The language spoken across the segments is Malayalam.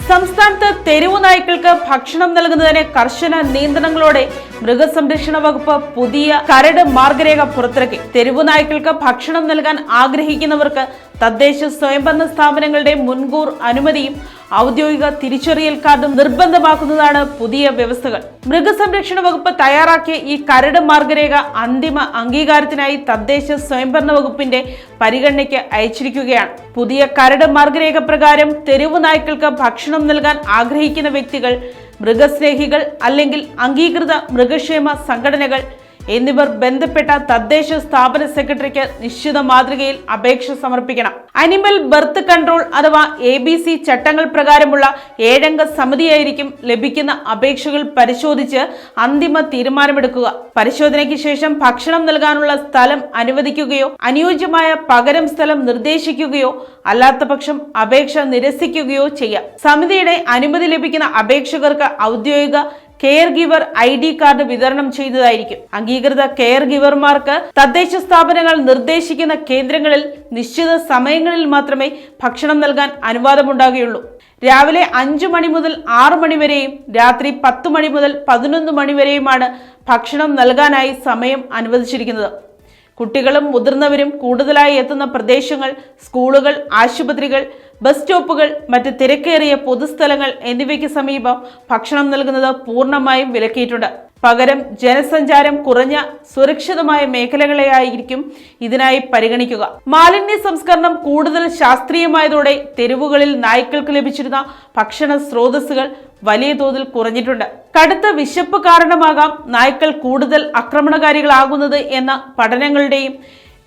സംസ്ഥാനത്ത് തെരുവു നായ്ക്കൾക്ക് ഭക്ഷണം നൽകുന്നതിന് കർശന നിയന്ത്രണങ്ങളോടെ മൃഗസംരക്ഷണ വകുപ്പ് പുതിയ കരട് മാർഗരേഖ പുറത്തിറക്കി. തെരുവു നായ്ക്കൾക്ക് ഭക്ഷണം നൽകാൻ ആഗ്രഹിക്കുന്നവർക്ക് തദ്ദേശ സ്വയംഭരണ സ്ഥാപനങ്ങളുടെ മുൻകൂർ അനുമതിയും ഔദ്യോഗിക തിരിച്ചറിയൽ കാർഡും നിർബന്ധമാക്കുന്നതാണ് പുതിയ വ്യവസ്ഥകൾ. മൃഗസംരക്ഷണ വകുപ്പ് തയ്യാറാക്കിയ ഈ കരട് മാർഗരേഖ അന്തിമ അംഗീകാരത്തിനായി തദ്ദേശ സ്വയംഭരണ വകുപ്പിന്റെ പരിഗണനയ്ക്ക് അയച്ചിരിക്കുകയാണ്. പുതിയ കരട് മാർഗരേഖ പ്രകാരം തെരുവു നായ്ക്കൾക്ക് ഭക്ഷണം നൽകാൻ ആഗ്രഹിക്കുന്ന വ്യക്തികൾ, മൃഗസ്നേഹികൾ അല്ലെങ്കിൽ അംഗീകൃത മൃഗക്ഷേമ സംഘടനകൾ എന്നിവർ ബന്ധപ്പെട്ട തദ്ദേശ സ്ഥാപന സെക്രട്ടറിക്ക് നിശ്ചിത മാതൃകയിൽ അപേക്ഷ സമർപ്പിക്കണം. അനിമൽ ബർത്ത് കൺട്രോൾ അഥവാ ABC ചട്ടങ്ങൾ പ്രകാരമുള്ള 7 അംഗ സമിതിയായിരിക്കും ലഭിക്കുന്ന അപേക്ഷകൾ പരിശോധിച്ച് അന്തിമ തീരുമാനമെടുക്കുക. പരിശോധനയ്ക്ക് ശേഷം ഭക്ഷണം നൽകാനുള്ള സ്ഥലം അനുവദിക്കുകയോ അനുയോജ്യമായ പകരം സ്ഥലം നിർദ്ദേശിക്കുകയോ അല്ലാത്തപക്ഷം അപേക്ഷ നിരസിക്കുകയോ ചെയ്യാം. സമിതിയുടെ അനുമതി ലഭിക്കുന്ന അപേക്ഷകർക്ക് ഔദ്യോഗിക കെയർ ഗിവർ ID കാർഡ് വിതരണം ചെയ്യുന്നതായിരിക്കും. അംഗീകൃത കെയർ ഗിവർമാർക്ക് തദ്ദേശ സ്ഥാപനങ്ങൾ നിർദ്ദേശിക്കുന്ന കേന്ദ്രങ്ങളിൽ നിശ്ചിത സമയങ്ങളിൽ മാത്രമേ ഭക്ഷണം നൽകാൻ അനുവാദമുണ്ടാകുകയുള്ളൂ. രാവിലെ 5 മണി മുതൽ 6 മണി വരെയും രാത്രി 10 മണി മുതൽ 11 മണി വരെയുമാണ് ഭക്ഷണം നൽകാനായി സമയം അനുവദിച്ചിരിക്കുന്നത്. കുട്ടികളും മുതിർന്നവരും കൂടുതലായി എത്തുന്ന പ്രദേശങ്ങൾ, സ്കൂളുകൾ, ആശുപത്രികൾ, ബസ് സ്റ്റോപ്പുകൾ, മറ്റ് തിരക്കേറിയ പൊതുസ്ഥലങ്ങൾ എന്നിവയ്ക്ക് സമീപം ഭക്ഷണം നൽകുന്നത് പൂർണ്ണമായും വിലക്കിയിട്ടുണ്ട്. പകരം ജനസഞ്ചാരം കുറഞ്ഞ സുരക്ഷിതമായ മേഖലകളെയായിരിക്കും ഇതിനായി പരിഗണിക്കുക. മാലിന്യ സംസ്കരണം കൂടുതൽ ശാസ്ത്രീയമായതോടെ തെരുവുകളിൽ നായ്ക്കൾക്ക് ലഭിച്ചിരുന്ന ഭക്ഷണ സ്രോതസ്സുകൾ വലിയ തോതിൽ കുറഞ്ഞിട്ടുണ്ട്. കടുത്ത വിശപ്പ് കാരണമാകാം നായ്ക്കൾ കൂടുതൽ ആക്രമണകാരികളാകുന്നത് എന്ന പഠനങ്ങളുടെയും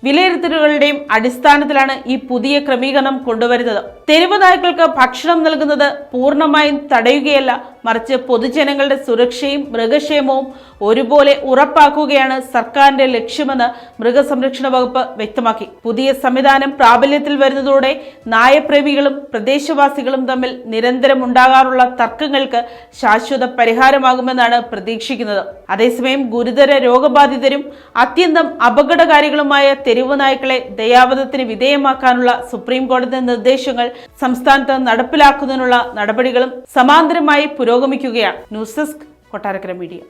വിലയിരുത്തലുകളുടെയും അടിസ്ഥാനത്തിലാണ് ഈ പുതിയ ക്രമീകരണം കൊണ്ടുവരുന്നത്. തെരുവ് നായ്ക്കൾക്ക് ഭക്ഷണം നൽകുന്നത് പൂർണ്ണമായും തടയുകയല്ല, മറിച്ച് പൊതുജനങ്ങളുടെ സുരക്ഷയും മൃഗക്ഷേമവും ഒരുപോലെ ഉറപ്പാക്കുകയാണ് സർക്കാരിന്റെ ലക്ഷ്യമെന്ന് മൃഗസംരക്ഷണ വകുപ്പ് വ്യക്തമാക്കി. പുതിയ സംവിധാനം പ്രാബല്യത്തിൽ വരുന്നതോടെ നായപ്രേമികളും പ്രദേശവാസികളും തമ്മിൽ നിരന്തരം ഉണ്ടാകാറുള്ള തർക്കങ്ങൾക്ക് ശാശ്വത പരിഹാരമാകുമെന്നാണ് പ്രതീക്ഷിക്കുന്നത്. അതേസമയം ഗുരുതര രോഗബാധിതരും അത്യന്തം അപകടകാരികളുമായ തെരുവു നായ്ക്കളെ ദയാവധത്തിന് വിധേയമാക്കാനുള്ള സുപ്രീം കോടതി നിർദ്ദേശങ്ങൾ സംസ്ഥാനത്ത് നടപ്പിലാക്കുന്നതിനുള്ള നടപടികളും സമാന്തരമായി പുരോഗമിക്കുകയാണ്. News desk, Kottarakkara media.